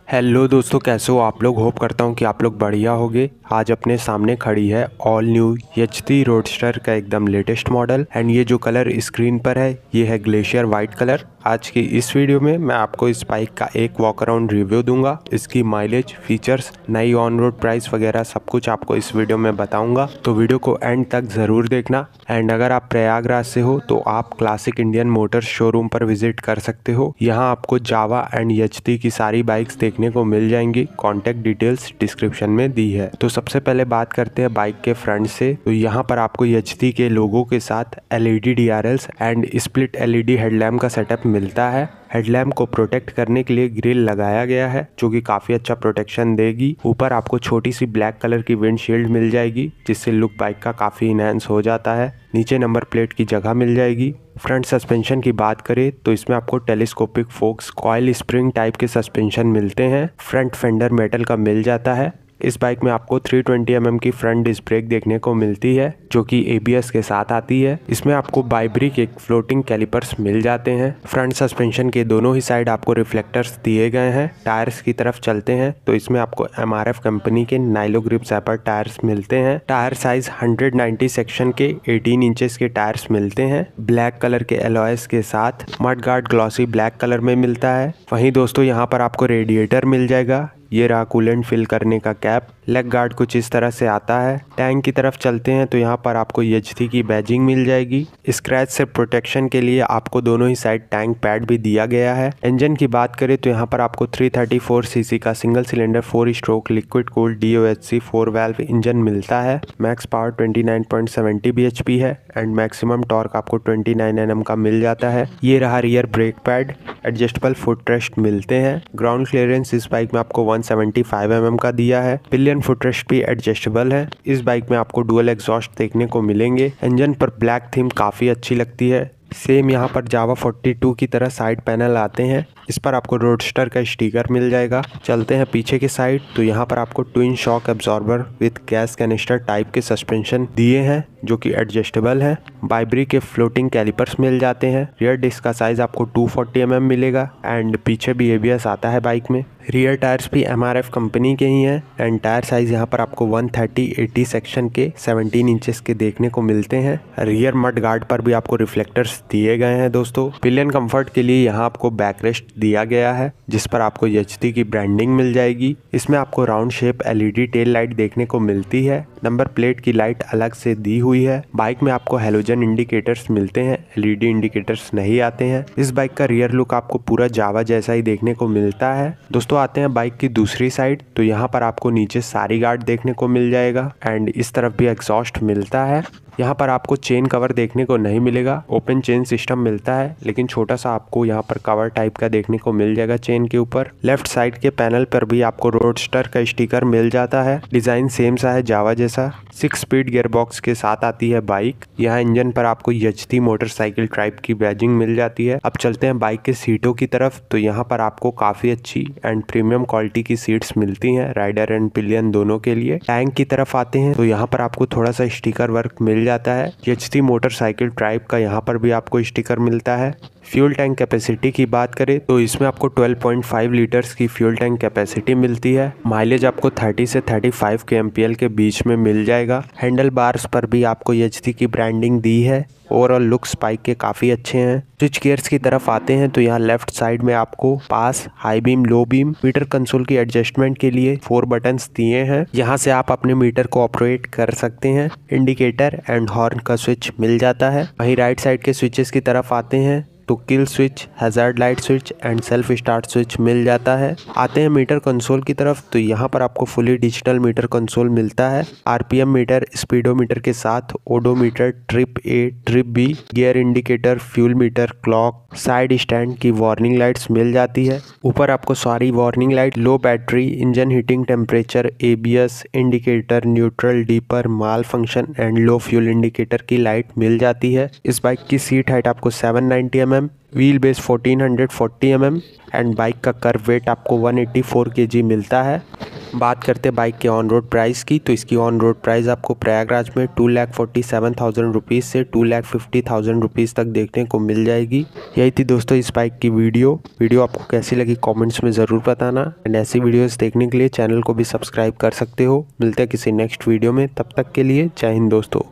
Hello दोस्तों, कैसे हो आप लोग। होप करता हूँ कि आप लोग बढ़िया होगे। आज अपने सामने खड़ी है ऑल न्यू एचटी रोडस्टर का एकदम लेटेस्ट मॉडल एंड ये जो कलर स्क्रीन पर है ये है ग्लेशियर वाइट कलर। आज की इस वीडियो में मैं आपको इस बाइक का एक वॉक अराउंड रिव्यू दूंगा। इसकी माइलेज, फीचर्स, नई ऑन रोड प्राइस वगैरह सब कुछ आपको इस वीडियो में बताऊंगा, तो वीडियो को एंड तक ज़रूर देखना। एंड अगर आप प्रयागराज से हो तो आप क्लासिक इंडियन मोटर्स शोरूम पर विजिट कर सकते हो। यहाँ आपको जावा एंड एचटी की सारी बाइक्स देखने को मिल जाएंगी। कॉन्टैक्ट डिटेल्स डिस्क्रिप्शन में दी है। तो सबसे पहले बात करते हैं बाइक के फ्रंट से। तो यहाँ पर आपको एचटी के लोगो के साथ LED DRLs and split LED headlamp का सेटअप मिलता है। हेडलैम्प को प्रोटेक्ट करने के लिए ग्रिल लगाया गया है जो कि काफी अच्छा प्रोटेक्शन देगी। ऊपर आपको छोटी सी ब्लैक कलर की विंडशील्ड मिल जाएगी जिससे लुक बाइक का काफी इनहैंस हो जाता है। नीचे नंबर प्लेट की जगह मिल जाएगी। फ्रंट सस्पेंशन की बात करें तो इसमें आपको telescopic focus coil spring type के सस्पेंशन मिलते हैं। फ्रंट फेंडर मेटल का मिल जाता है। इस बाइक में आपको 320 mm की फ्रंट डिस्क ब्रेक देखने को मिलती है जो कि ABS के साथ आती है। इसमें आपको बाइब्रिक एक फ्लोटिंग कैलिपर्स मिल जाते हैं। फ्रंट सस्पेंशन के दोनों ही साइड आपको रिफ्लेक्टर्स दिए गए हैं। टायर्स की तरफ चलते हैं तो इसमें आपको MRF कंपनी के नाइलो ग्रिप जैपर टायर्स मिलते हैं। टायर साइज 190 सेक्शन के 18 इंचेस के टायर्स मिलते हैं। ब्लैक कलर के एलॉयस के साथ mud guard glossy black colour में मिलता है। वहीं दोस्तों यहाँ पर आपको रेडिएटर मिल जाएगा। ये रहा कूलेंट फिल करने का कैप। लेग गार्ड कुछ इस तरह से आता है। टैंक की तरफ चलते हैं तो यहाँ पर आपको एचटी की बैजिंग मिल जाएगी। स्क्रैच से प्रोटेक्शन के लिए आपको दोनों ही साइड टैंक पैड भी दिया गया है। इंजन की बात करें तो यहाँ पर आपको 334 सीसी का single cylinder 4 stroke liquid cooled DOHC 4 valve engine मिलता है। मैक्स पावर 29.70 bhp है एंड मैक्सिमम टॉर्क आपको 29 Nm का मिल जाता है। ये रहा rear brake pad. Adjustable foot rest मिलते हैं। ग्राउंड क्लियरेंस इस बाइक में आपको 175 mm का दिया है। पिलियन फुटरेस्ट भी एडजस्टेबल है। इस बाइक में आपको डुअल एग्जॉस्ट देखने को मिलेंगे। इंजन पर ब्लैक थीम काफी अच्छी लगती है। सेम यहाँ पर जावा 42 की तरह साइड पैनल आते हैं। इस पर आपको रोडस्टर का स्टिकर मिल जाएगा। चलते हैं पीछे की साइड तो यहाँ पर आपको twin shock absorber with gas canister type के सस्पेंशन दिए हैं जो कि एडजस्टेबल है। बाइब्रिक के फ्लोटिंग कैलिपर्स मिल जाते हैं। रियर डिस्क का साइज आपको 240 mm मिलेगा एंड पीछे भी ABS आता है बाइक में। रियर टायर्स भी MRF कंपनी के ही हैं एंड टायर साइज यहाँ पर आपको 130/80 सेक्शन के 17 इंचेस के देखने को मिलते हैं। रियर मड गार्ड पर भी आपको रिफ्लेक्टर्स दिए गए हैं दोस्तों। पिलियन कंफर्ट के लिए यहाँ आपको बैकरेस्ट दिया गया है जिस पर आपको एचटी की ब्रांडिंग मिल जाएगी। इसमें आपको round shape LED tail light देखने को मिलती है। नंबर प्लेट की लाइट अलग से दी हुई है। बाइक में आपको हेलोजन इंडिकेटर्स मिलते हैं, LED इंडिकेटर्स नहीं आते हैं। इस बाइक का रियर लुक आपको पूरा जावा जैसा ही देखने को मिलता है। दोस्तों आते हैं बाइक की दूसरी साइड तो यहाँ पर आपको नीचे सारी गार्ड देखने को मिल जाएगा एंड इस तरफ भी एग्जॉस्ट मिलता है। यहाँ पर आपको चेन कवर देखने को नहीं मिलेगा। ओपन चेन सिस्टम मिलता है लेकिन छोटा सा आपको यहाँ पर कवर टाइप का देखने को मिल जाएगा चेन के ऊपर। लेफ्ट साइड के पैनल पर भी आपको रोडस्टर का स्टिकर मिल जाता है। डिजाइन सेम सा है जावा जैसा। 6 स्पीड गियर बॉक्स के साथ आती है बाइक। यहाँ इंजन पर आपको एचटी मोटरसाइकिल टाइप की बैजिंग मिल जाती है। अब चलते हैं बाइक के सीटों की तरफ तो यहाँ पर आपको काफी अच्छी एंड प्रीमियम क्वालिटी की सीट्स मिलती हैं राइडर एंड पिलियन दोनों के लिए। टैंक की तरफ आते हैं तो यहाँ पर आपको थोड़ा सा स्टिकर वर्क मिल जाता है। एचटी मोटरसाइकिल टाइप का यहाँ पर भी आपको स्टिकर मिलता है। फ्यूल टैंक कैपेसिटी की बात करें तो इसमें आपको 12.5 लीटर्स की फ्यूल टैंक कैपेसिटी मिलती है। माइलेज आपको 30 से 35 kmpl के बीच में मिल जाएगा। हैंडल बार्स पर भी आपको एचटी की ब्रांडिंग दी है। ओवरऑल लुक्स बाइक के काफ़ी अच्छे हैं। स्विच गियर्स की तरफ आते हैं तो यहाँ लेफ्ट साइड में आपको pass, high beam, low beam, meter console की एडजस्टमेंट के लिए 4 बटन्स दिए हैं। यहाँ से आप अपने मीटर को ऑपरेट कर सकते हैं। इंडिकेटर एंड हॉर्न का स्विच मिल जाता है। वहीं राइट साइड के स्विचेस की तरफ आते हैं तो kill switch, hazard light switch and self start switch मिल जाता है। आते हैं मीटर कंसोल की तरफ तो यहाँ पर आपको फुली डिजिटल मीटर कंसोल मिलता है। RPM मीटर, स्पीडोमीटर के साथ odometer, trip A, trip B, gear indicator, fuel metre, clock, side stand की वार्निंग लाइट्स मिल जाती है। ऊपर आपको सारी warning light, low battery, engine heating temperature, ABS indicator, neutral, deeper, mall function and low fuel indicator की light मिल जाती है। इस बाइक की सीट हाइट आपको 790 mm, wheel base 1440 mm and bike का कर्व वेट आपको 184 kg मिलता है। बात करते हैं बाइक के ऑन रोड प्राइस की, तो इसकी ऑन रोड प्राइस आपको प्रयागराज में 2,47,000 रुपीज़ से 2,50,000 रुपीज़ तक देखने को मिल जाएगी। यही थी दोस्तों इस बाइक की वीडियो आपको कैसी लगी कमेंट्स में ज़रूर बताना। एंड ऐसी वीडियोस देखने के लिए चैनल को भी सब्सक्राइब कर सकते हो। मिलते हैं किसी नेक्स्ट वीडियो में, तब तक के लिए जय हिंद दोस्तों।